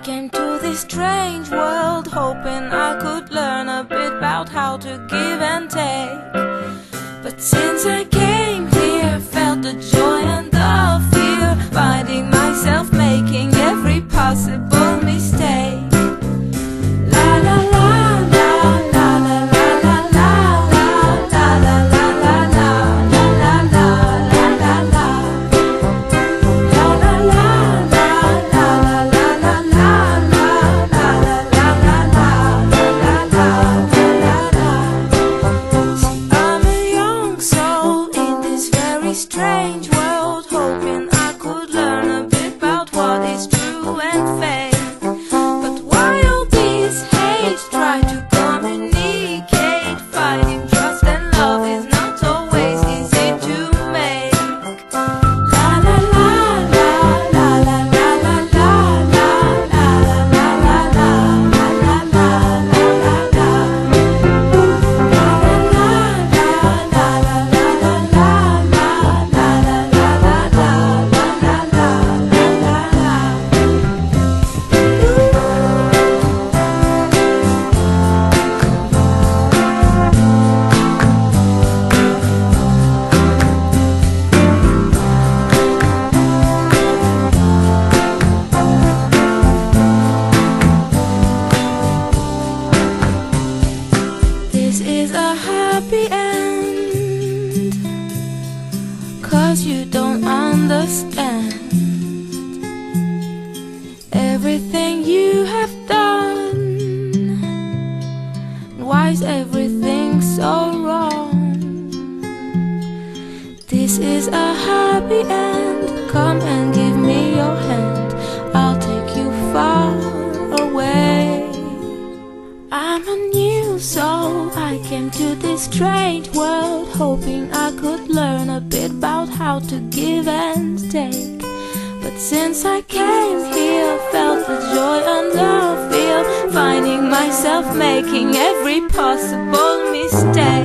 came to this strange world hoping I could learn a bit about how to give and take. But since I came here, I felt the joy and the fear, finding myself making every possible mistake. La la la la la la la la la la la la la la la la la la la la. Strange world, hoping I could learn a bit about what is true and fake. But why all this hate? Try to communicate. Finding trust and love is not always easy to make. La la la la la la la la la la la la la la la la. This is a happy end, 'cause you don't understand everything you have done. Why is everything so wrong? This is a happy end. Come and give me your hand, I'll take you far away. I'm a new soul, I came to this strange world hoping I could learn a bit about how to give and take. But since I came here, felt the joy and the fear, finding myself making every possible mistake.